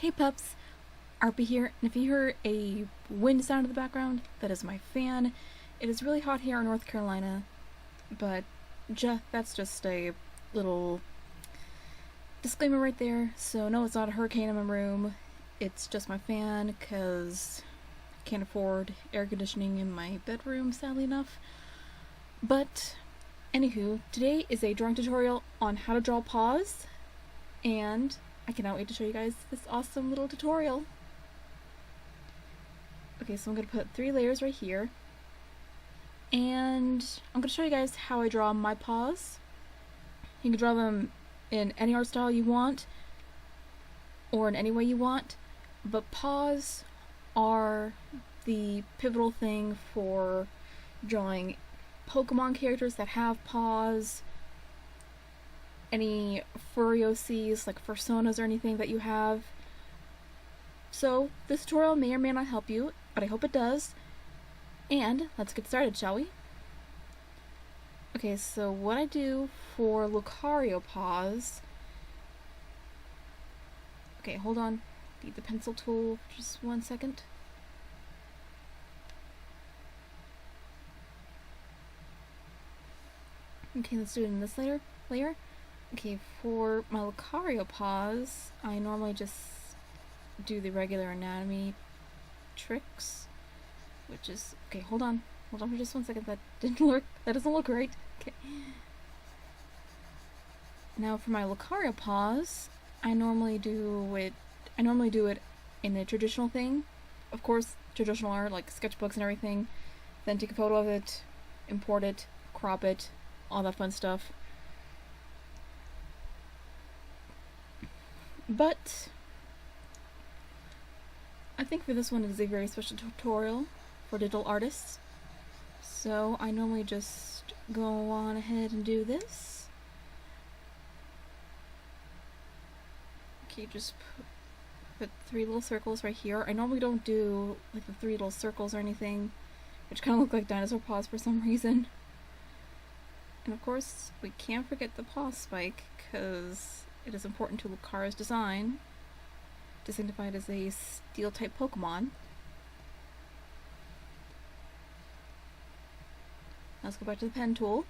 Hey pups, Arpy here, and if you hear a wind sound in the background, that is my fan. It is really hot here in North Carolina, but that's just a little disclaimer right there. So no, it's not a hurricane in my room. It's just my fan, because I can't afford air conditioning in my bedroom, sadly enough. But, anywho, today is a drawing tutorial on how to draw paws, and I cannot wait to show you guys this awesome little tutorial. Okay, so I'm going to put 3 layers right here, and I'm going to show you guys how I draw my paws. You can draw them in any art style you want, or in any way you want, but paws are the pivotal thing for drawing Pokemon characters that have paws, any furry OCs like personas or anything that you have. So this tutorial may or may not help you, but I hope it does. And let's get started, shall we? Okay, so what I do for Lucario paws... Okay, hold on. Need the pencil tool for just 1 second. Okay, let's do it in this layer. Okay, for my Lucario paws, I normally just do the regular anatomy tricks, which is... Okay, hold on for just 1 second. That doesn't look right. Okay. Now for my Lucario paws, I normally do it in a traditional thing. Of course, traditional art, like sketchbooks and everything. Then take a photo of it, import it, crop it, all that fun stuff. But I think for this one it is a very special tutorial for digital artists. So I normally just go on ahead and do this. Okay, just put 3 little circles right here. I normally don't do like the 3 little circles or anything, which kind of look like dinosaur paws for some reason. And of course, we can't forget the paw spike, because it is important to Lucario's design to signify it as a steel-type Pokemon. Let's go back to the pen tool.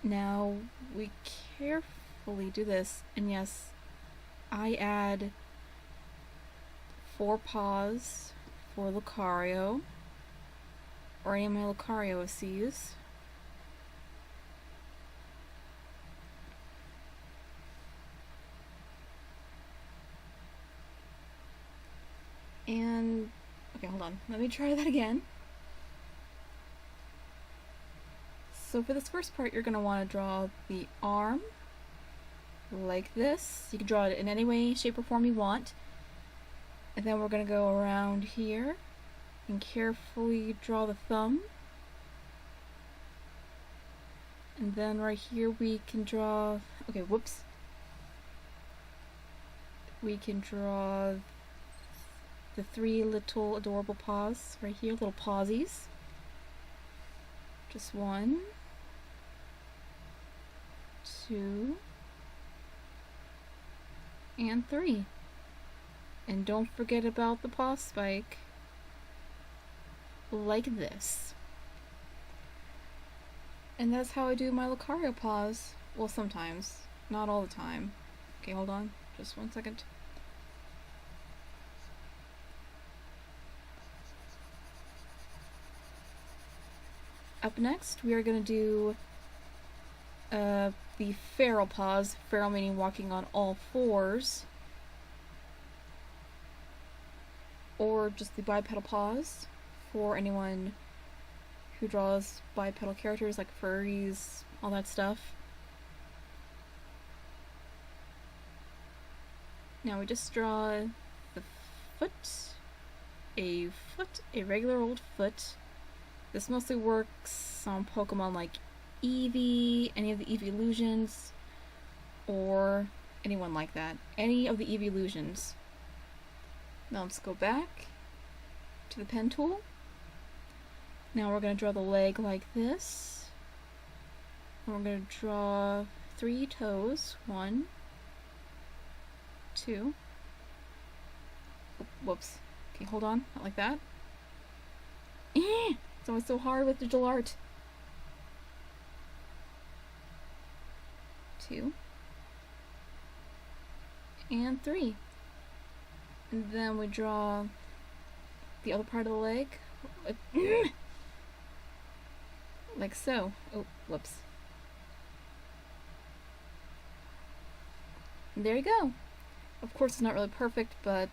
Now, we carefully do this, and yes, I add 4 paws for Lucario, or any of my Lucario OCs. And, okay, hold on, let me try that again. So for this first part, you're going to want to draw the arm, like this. You can draw it in any way, shape, or form you want. And then we're going to go around here and carefully draw the thumb. And then right here we can draw, okay, whoops. We can draw the 3 little adorable paws right here, little pawsies. Just 1, 2, and 3. And don't forget about the paw spike, like this. And that's how I do my Lucario paws. Well, sometimes, not all the time. Okay, hold on, just 1 second. Up next, we are going to do the feral paws. Feral meaning walking on all 4s. Or just the bipedal paws for anyone who draws bipedal characters like furries, all that stuff. Now we just draw the foot, a regular old foot. This mostly works on Pokemon like Eevee, any of the Eeveelutions, or anyone like that. Any of the Eeveelutions. Now let's go back to the pen tool. Now we're going to draw the leg like this. And we're going to draw 3 toes. 1, 2. Whoops. Okay, hold on. Not like that. It's always so hard with digital art. 2. And 3. And then we draw the other part of the leg. Like so. Oh, whoops. And there you go. Of course, it's not really perfect, but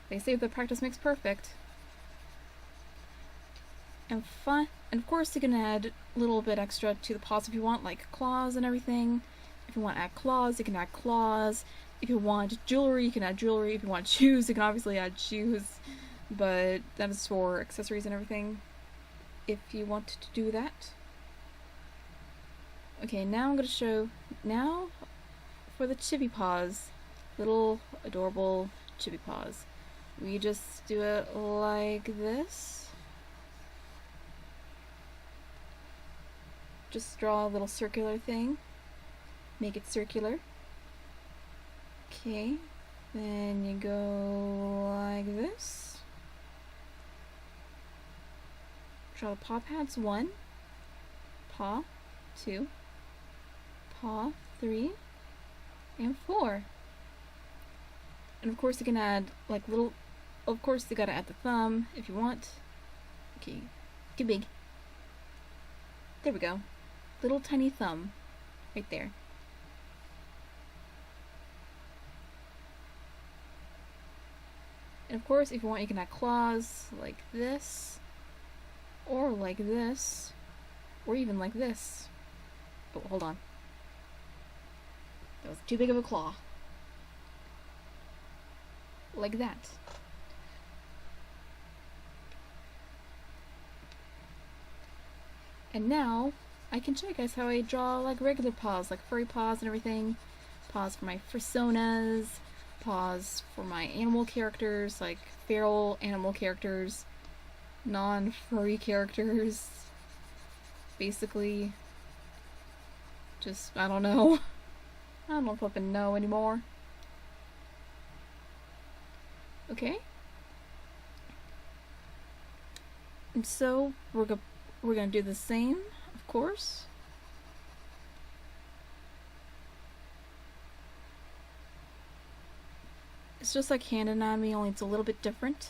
they say that practice makes perfect. And fun. And of course, you can add a little bit extra to the paws if you want, like claws and everything. If you want to add claws, you can add claws. If you want jewelry, you can add jewelry. If you want shoes, you can obviously add shoes. But that is for accessories and everything, if you want to do that. Okay, now I'm going to show, now for the chibi paws, little adorable chibi paws. We just do it like this. Just draw a little circular thing, make it circular. Okay, then you go like this. Draw the paw pads. 1, paw 2, paw 3, and 4. And of course you can add like little, of course you gotta add the thumb if you want. Okay, get big. There we go. Little tiny thumb right there. And of course, if you want, you can add claws like this, or like this, or even like this. Oh, hold on. That was too big of a claw. Like that. And now, I can show you guys how I draw like regular paws, like furry paws and everything. Paws for my personas, paws for my animal characters, like feral animal characters, non-furry characters. Basically, just, I don't know. I don't flippin' know anymore. Okay. And so, we're gonna do the same, of course. It's just like hand anatomy, only it's a little bit different.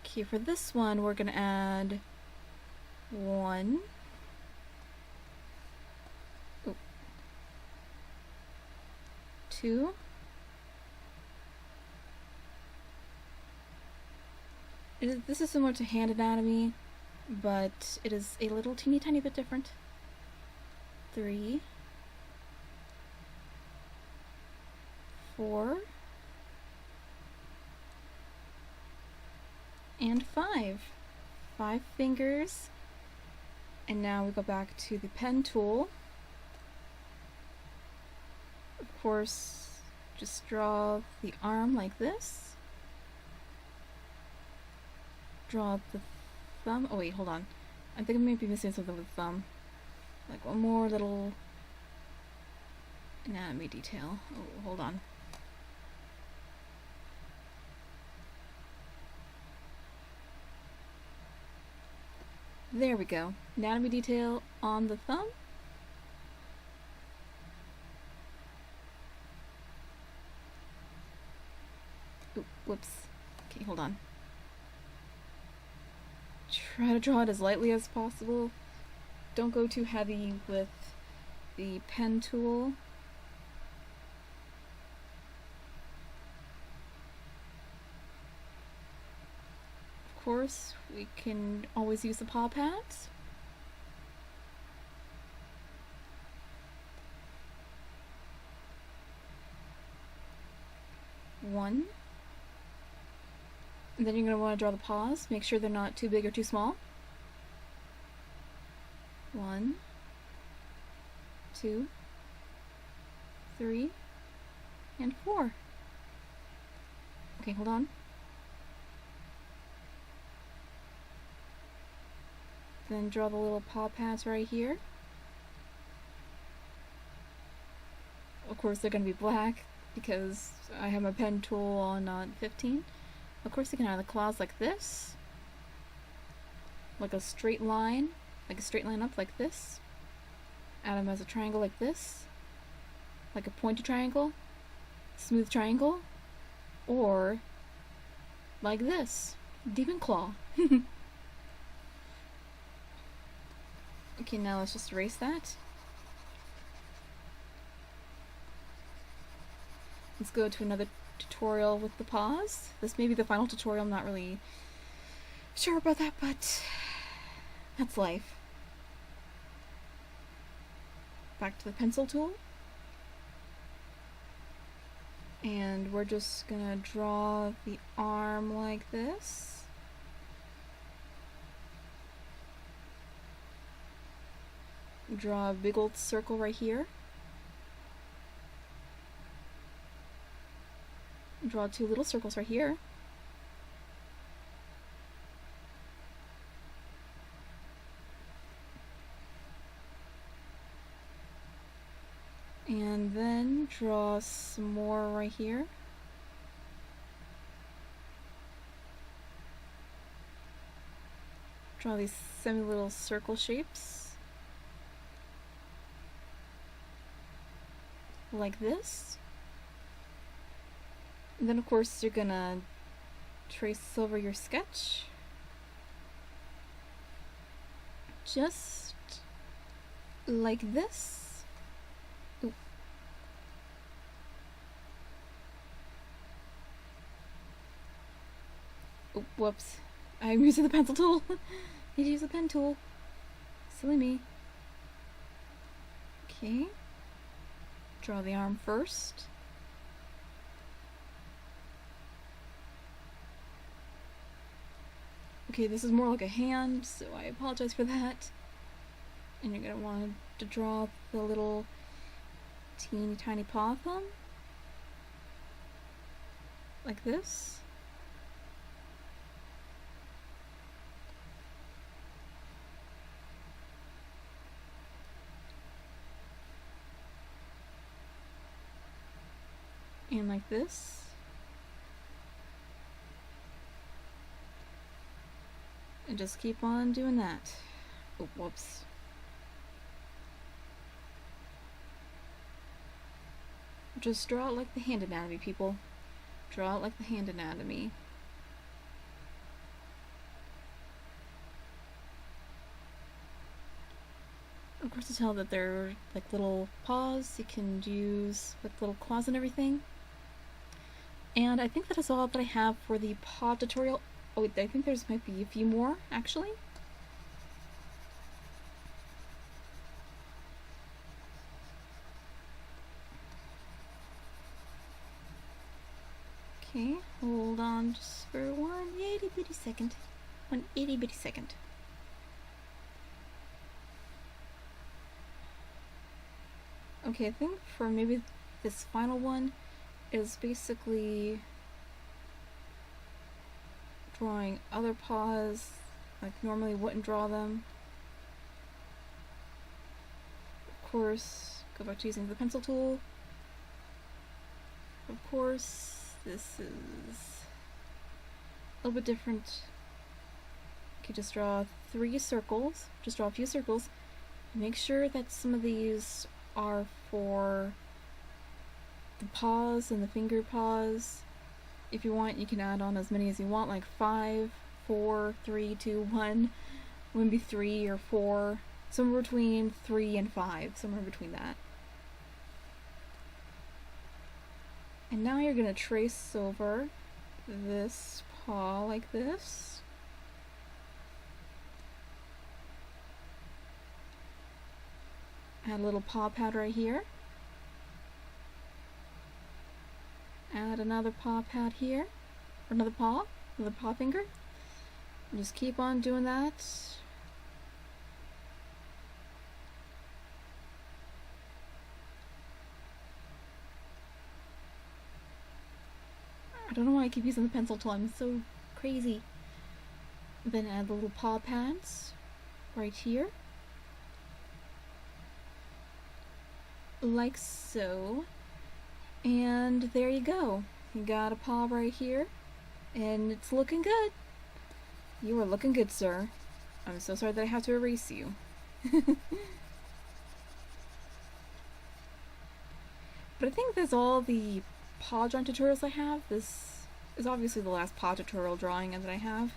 Okay, for this one, we're gonna add 1. Oh. 2. This is similar to hand anatomy, but it is a little teeny tiny bit different. 3. 4. And 5. 5 fingers. And now we go back to the pen tool. Of course, just draw the arm like this. Draw the thumb. Oh wait, hold on. I think I may be missing something with the thumb. Like one more little anatomy detail. Oh, hold on. There we go. Anatomy detail on the thumb. Ooh, whoops. Okay, hold on. Try to draw it as lightly as possible. Don't go too heavy with the pen tool. Of course, we can always use the paw pads. One. And then you're going to want to draw the paws. Make sure they're not too big or too small. 1, 2, 3, and 4. Okay, hold on. Then draw the little paw pads right here. Of course, they're going to be black. because I have my pen tool on 15. Of course, you can add the claws like this, like a straight line up like this. Add them as a triangle like this, like a pointed triangle, smooth triangle, or like this, demon claw. Okay, now let's just erase that. Let's go to another tutorial with the paws. This may be the final tutorial, I'm not really sure about that, but that's life. Back to the pencil tool. And we're just gonna draw the arm like this. Draw a big old circle right here. Draw two little circles right here. And then draw some more right here. Draw these semi-little circle shapes. Like this. And then of course you're gonna trace over your sketch. Just like this. Ooh. Oh, whoops. I'm using the pencil tool. Need to use the pen tool. Silly me. Okay. Draw the arm first. Okay, this is more like a hand, so I apologize for that. And you're gonna want to draw the little teeny tiny paw thumb. Like this. And like this. And just keep on doing that. Oh, whoops. Just draw it like the hand anatomy, people. Draw it like the hand anatomy. Of course, to tell that they're like little paws you can use with little claws and everything. And I think that is all that I have for the paw tutorial. Oh, I think there's might be a few more, actually. Okay, hold on just for 1 itty bitty second. 1 itty bitty second. Okay, I think for maybe this final one is basically drawing other paws like normally wouldn't draw them. Of course, go back to using the pencil tool. Of course, this is a little bit different. Okay, just draw 3 circles. Just draw a few circles. Make sure that some of these are for the paws and the finger paws. If you want, you can add on as many as you want, like 5, 4, 3, 2, 1. Maybe 3 or 4. Somewhere between 3 and 5. Somewhere between that. And now you're going to trace over this paw like this. Add a little paw pad right here. Add another paw pad here. Or another paw finger. And just keep on doing that. I don't know why I keep using the pencil tool, I'm so crazy. Then add the little paw pads right here. Like so. And there you go. You got a paw right here, and it's looking good. You are looking good, sir. I'm so sorry that I have to erase you. But I think that's all the paw drawing tutorials I have. This is obviously the last paw tutorial drawing that I have.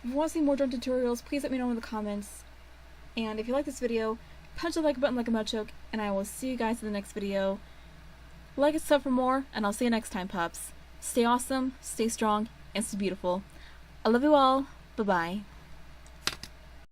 If you want to see more drawing tutorials, please let me know in the comments. And if you like this video, punch the like button like a mud choke, and I will see you guys in the next video. Like and sub for more, and I'll see you next time, pups. Stay awesome, stay strong, and stay beautiful. I love you all. Bye-bye.